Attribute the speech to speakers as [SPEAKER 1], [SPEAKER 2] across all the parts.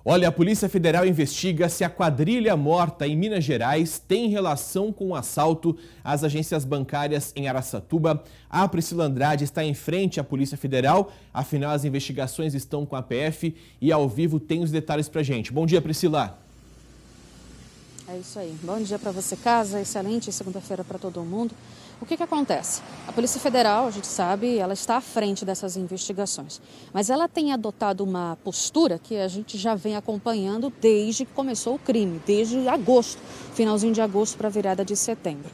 [SPEAKER 1] Olha, a Polícia Federal investiga se a quadrilha morta em Minas Gerais tem relação com o assalto às agências bancárias em Araçatuba. A Priscila Andrade está em frente à Polícia Federal, afinal as investigações estão com a PF e ao vivo tem os detalhes pra gente. Bom dia, Priscila.
[SPEAKER 2] É isso aí. Bom dia para você, casa. Excelente segunda-feira para todo mundo. O que acontece? A Polícia Federal, a gente sabe, ela está à frente dessas investigações. Mas ela tem adotado uma postura que a gente já vem acompanhando desde que começou o crime, desde agosto, finalzinho de agosto para a virada de setembro.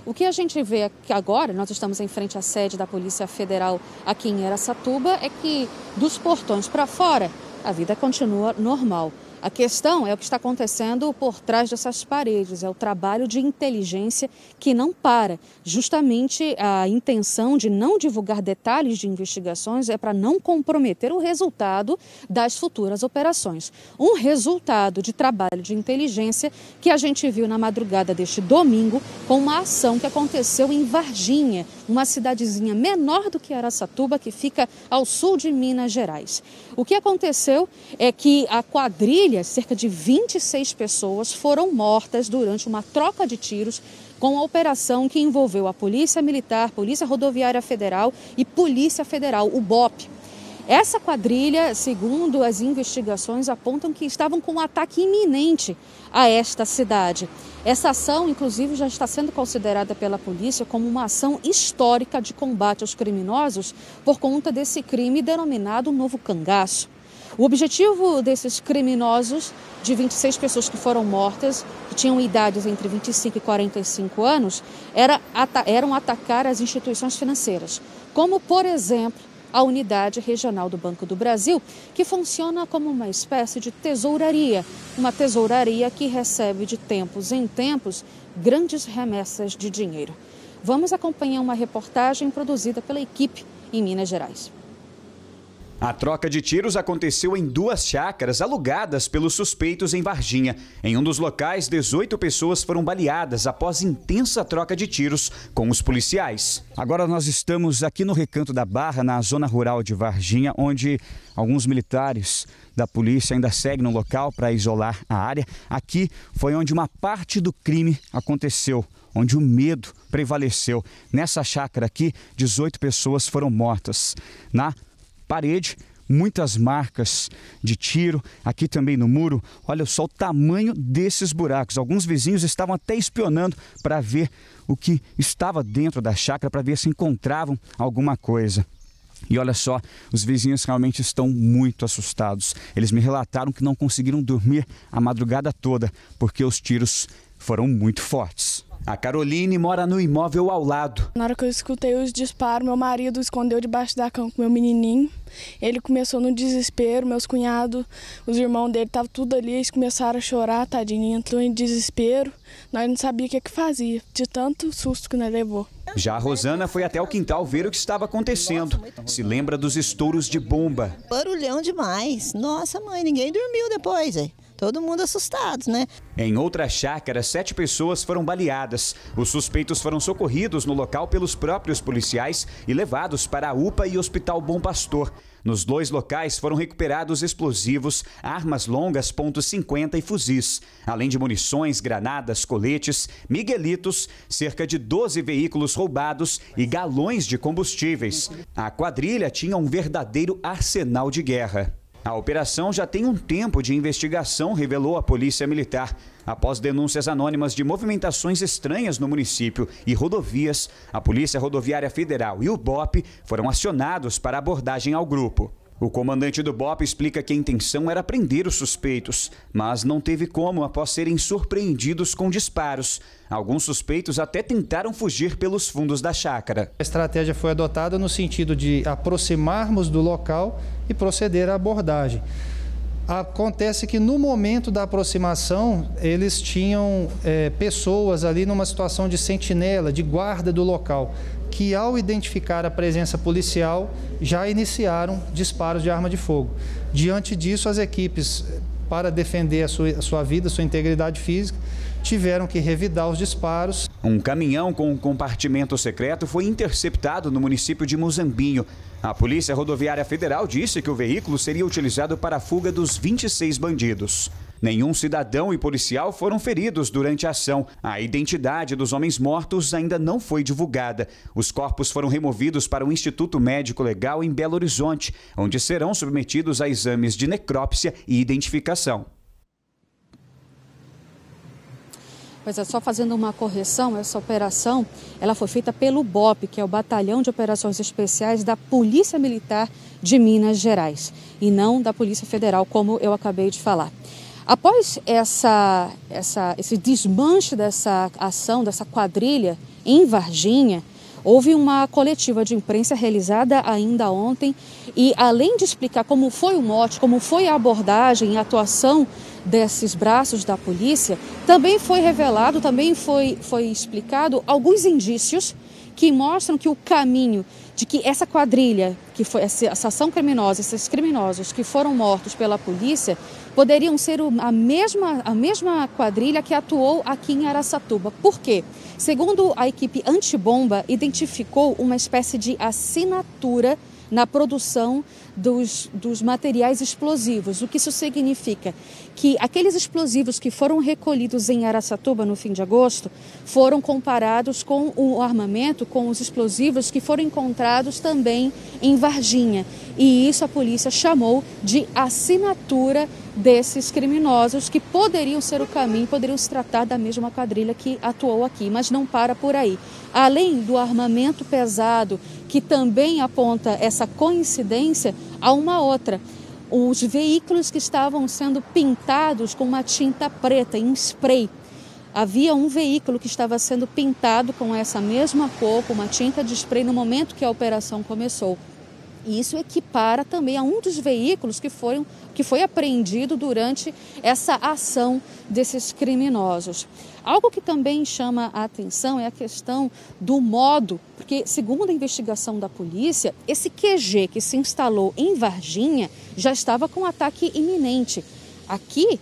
[SPEAKER 2] O que a gente vê aqui agora, nós estamos em frente à sede da Polícia Federal aqui em Araçatuba, é que dos portões para fora, a vida continua normal. A questão é o que está acontecendo por trás dessas paredes, é o trabalho de inteligência que não para. Justamente a intenção de não divulgar detalhes de investigações é para não comprometer o resultado das futuras operações. Um resultado de trabalho de inteligência que a gente viu na madrugada deste domingo com uma ação que aconteceu em Varginha, uma cidadezinha menor do que Araçatuba, que fica ao sul de Minas Gerais. O que aconteceu é que a quadrilha, cerca de 26 pessoas, foram mortas durante uma troca de tiros com a operação que envolveu a Polícia Militar, Polícia Rodoviária Federal e Polícia Federal, o BOP. Essa quadrilha, segundo as investigações, apontam que estavam com um ataque iminente a esta cidade. Essa ação, inclusive, já está sendo considerada pela polícia como uma ação histórica de combate aos criminosos por conta desse crime denominado Novo Cangaço. O objetivo desses criminosos, de 26 pessoas que foram mortas, que tinham idades entre 25 e 45 anos, eram atacar as instituições financeiras, como, por exemplo, a Unidade Regional do Banco do Brasil, que funciona como uma espécie de tesouraria, uma tesouraria que recebe de tempos em tempos grandes remessas de dinheiro. Vamos acompanhar uma reportagem produzida pela equipe em Minas Gerais.
[SPEAKER 3] A troca de tiros aconteceu em duas chácaras alugadas pelos suspeitos em Varginha. Em um dos locais, 18 pessoas foram baleadas após intensa troca de tiros com os policiais. Agora nós estamos aqui no Recanto da Barra, na zona rural de Varginha, onde alguns militares da polícia ainda seguem no local para isolar a área. Aqui foi onde uma parte do crime aconteceu, onde o medo prevaleceu. Nessa chácara aqui, 18 pessoas foram mortas. Na parede, muitas marcas de tiro, aqui também no muro, olha só o tamanho desses buracos. Alguns vizinhos estavam até espionando para ver o que estava dentro da chácara, para ver se encontravam alguma coisa. E olha só, os vizinhos realmente estão muito assustados. Eles me relataram que não conseguiram dormir a madrugada toda, porque os tiros foram muito fortes. A Caroline mora no imóvel ao lado.
[SPEAKER 4] Na hora que eu escutei os disparos, meu marido escondeu debaixo da cama com meu menininho. Ele começou no desespero, meus cunhados, os irmãos dele estavam tudo ali, eles começaram a chorar, tadinho, entrou em desespero. Nós não sabíamos o que fazia, de tanto susto que nós levou.
[SPEAKER 3] Já a Rosana foi até o quintal ver o que estava acontecendo. Se lembra dos estouros de bomba.
[SPEAKER 5] Barulhão demais. Nossa, mãe, ninguém dormiu depois, hein? Todo mundo assustado, né?
[SPEAKER 3] Em outra chácara, 7 pessoas foram baleadas. Os suspeitos foram socorridos no local pelos próprios policiais e levados para a UPA e Hospital Bom Pastor. Nos 2 locais foram recuperados explosivos, armas longas .50 e fuzis, além de munições, granadas, coletes, miguelitos, cerca de 12 veículos roubados e galões de combustíveis. A quadrilha tinha um verdadeiro arsenal de guerra. A operação já tem um tempo de investigação, revelou a Polícia Militar. Após denúncias anônimas de movimentações estranhas no município e rodovias, a Polícia Rodoviária Federal e o BOP foram acionados para abordagem ao grupo. O comandante do BOP explica que a intenção era prender os suspeitos, mas não teve como após serem surpreendidos com disparos. Alguns suspeitos até tentaram fugir pelos fundos da chácara.
[SPEAKER 6] A estratégia foi adotada no sentido de aproximarmos do local e proceder à abordagem. Acontece que no momento da aproximação, eles tinham pessoas ali numa situação de sentinela, de guarda do local, que ao identificar a presença policial, já iniciaram disparos de arma de fogo. Diante disso, as equipes para defender a sua vida, a sua integridade física, tiveram que revidar os disparos.
[SPEAKER 3] Um caminhão com um compartimento secreto foi interceptado no município de Muzambinho. A Polícia Rodoviária Federal disse que o veículo seria utilizado para a fuga dos 26 bandidos. Nenhum cidadão e policial foram feridos durante a ação. A identidade dos homens mortos ainda não foi divulgada. Os corpos foram removidos para o Instituto Médico Legal em Belo Horizonte, onde serão submetidos a exames de necrópsia e identificação.
[SPEAKER 2] Pois é, só fazendo uma correção, essa operação ela foi feita pelo BOP, que é o Batalhão de Operações Especiais da Polícia Militar de Minas Gerais, e não da Polícia Federal, como eu acabei de falar. Após esse desmanche dessa ação, dessa quadrilha em Varginha, houve uma coletiva de imprensa realizada ainda ontem e, além de explicar como foi o mote, como foi a abordagem e a atuação desses braços da polícia, também foi revelado, também foi explicado alguns indícios que mostram que o caminho de que essa quadrilha, que foi essa ação criminosa, esses criminosos que foram mortos pela polícia, poderiam ser a mesma quadrilha que atuou aqui em Araçatuba. Por quê? Segundo a equipe antibomba, identificou uma espécie de assinatura na produção dos materiais explosivos. O que isso significa? Que aqueles explosivos que foram recolhidos em Araçatuba no fim de agosto foram comparados com o armamento, com os explosivos que foram encontrados também em Varginha. E isso a polícia chamou de assinatura desses criminosos, que poderiam ser o caminho, poderiam se tratar da mesma quadrilha que atuou aqui, mas não para por aí. Além do armamento pesado, que também aponta essa coincidência, há uma outra. Os veículos que estavam sendo pintados com uma tinta preta, em spray. Havia um veículo que estava sendo pintado com essa mesma cor, com uma tinta de spray, no momento que a operação começou. E isso equipara também a um dos veículos que foi apreendido durante essa ação desses criminosos. Algo que também chama a atenção é a questão do modo, porque segundo a investigação da polícia, esse QG que se instalou em Varginha já estava com ataque iminente. Aqui,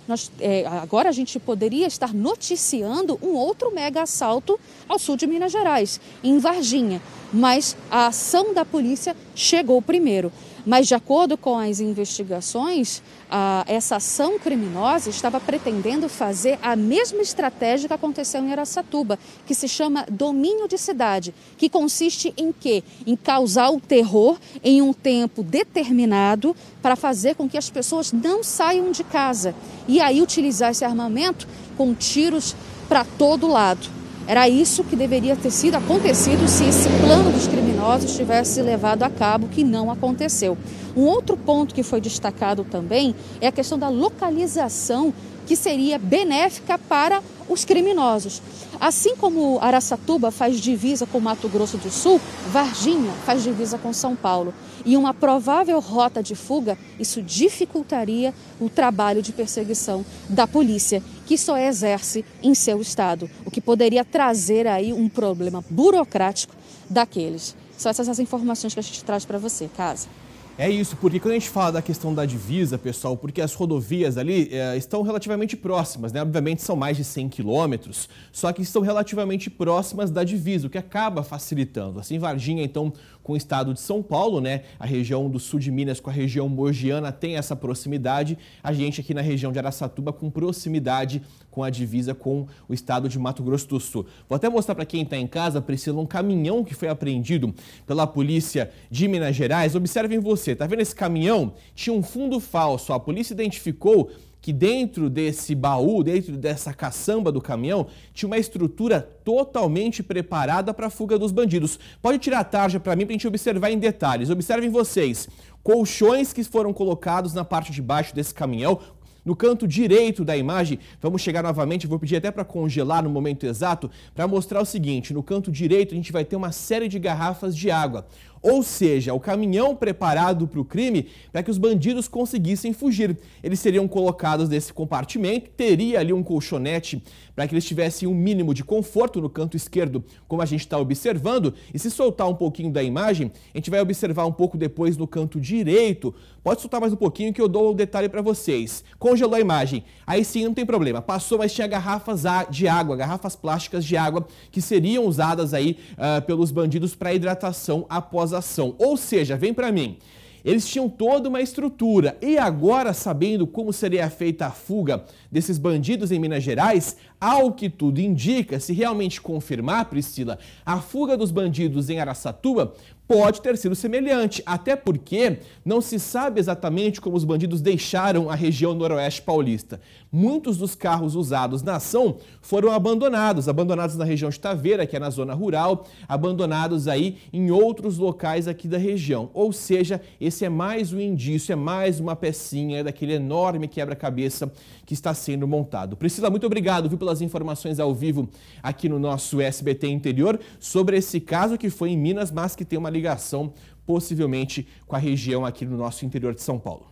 [SPEAKER 2] agora a gente poderia estar noticiando um outro mega assalto ao sul de Minas Gerais, em Varginha. Mas a ação da polícia chegou primeiro. Mas, de acordo com as investigações, essa ação criminosa estava pretendendo fazer a mesma estratégia que aconteceu em Araçatuba, que se chama domínio de cidade, que consiste em quê? Em causar o terror em um tempo determinado para fazer com que as pessoas não saiam de casa. E aí utilizar esse armamento com tiros para todo lado. Era isso que deveria ter acontecido se esse plano dos criminosos tivesse levado a cabo, que não aconteceu. Um outro ponto que foi destacado também é a questão da localização, que seria benéfica para os criminosos. Assim como Araçatuba faz divisa com Mato Grosso do Sul, Varginha faz divisa com São Paulo. E uma provável rota de fuga, isso dificultaria o trabalho de perseguição da polícia, que só exerce em seu estado, o que poderia trazer aí um problema burocrático daqueles. São essas as informações que a gente traz para você, Casa.
[SPEAKER 1] É isso, porque quando a gente fala da questão da divisa, pessoal, porque as rodovias ali estão relativamente próximas, né? Obviamente são mais de 100 quilômetros, só que estão relativamente próximas da divisa, o que acaba facilitando. Assim, Varginha, então, com o estado de São Paulo, né? A região do sul de Minas com a região mogiana tem essa proximidade. A gente aqui na região de Araçatuba com proximidade com a divisa com o estado de Mato Grosso do Sul. Vou até mostrar para quem está em casa, Priscila, um caminhão que foi apreendido pela polícia de Minas Gerais. Observem você, tá vendo esse caminhão? Tinha um fundo falso. A polícia identificou que dentro desse baú, dentro dessa caçamba do caminhão, tinha uma estrutura totalmente preparada para a fuga dos bandidos. Pode tirar a tarja para mim para a gente observar em detalhes. Observem vocês, colchões que foram colocados na parte de baixo desse caminhão. No canto direito da imagem, vamos chegar novamente, vou pedir até para congelar no momento exato, para mostrar o seguinte: no canto direito a gente vai ter uma série de garrafas de água. Ou seja, o caminhão preparado para o crime para que os bandidos conseguissem fugir. Eles seriam colocados nesse compartimento, teria ali um colchonete para que eles tivessem um mínimo de conforto no canto esquerdo, como a gente está observando. E se soltar um pouquinho da imagem, a gente vai observar um pouco depois no canto direito. Pode soltar mais um pouquinho que eu dou o detalhe para vocês. Congelou a imagem. Aí sim, não tem problema. Passou, mas tinha garrafas de água, garrafas plásticas de água que seriam usadas aí pelos bandidos para hidratação após a ação. Ou seja, vem para mim. Eles tinham toda uma estrutura e agora, sabendo como seria feita a fuga desses bandidos em Minas Gerais, ao que tudo indica, se realmente confirmar, Priscila, a fuga dos bandidos em Araçatuba pode ter sido semelhante, até porque não se sabe exatamente como os bandidos deixaram a região noroeste paulista. Muitos dos carros usados na ação foram abandonados na região de Taveira, que é na zona rural, abandonados aí em outros locais aqui da região. Ou seja, esse é mais um indício, é mais uma pecinha daquele enorme quebra-cabeça que está sendo montado. Priscila, muito obrigado, pelas informações ao vivo aqui no nosso SBT Interior sobre esse caso que foi em Minas, mas que tem uma ligação possivelmente com a região aqui no nosso interior de São Paulo.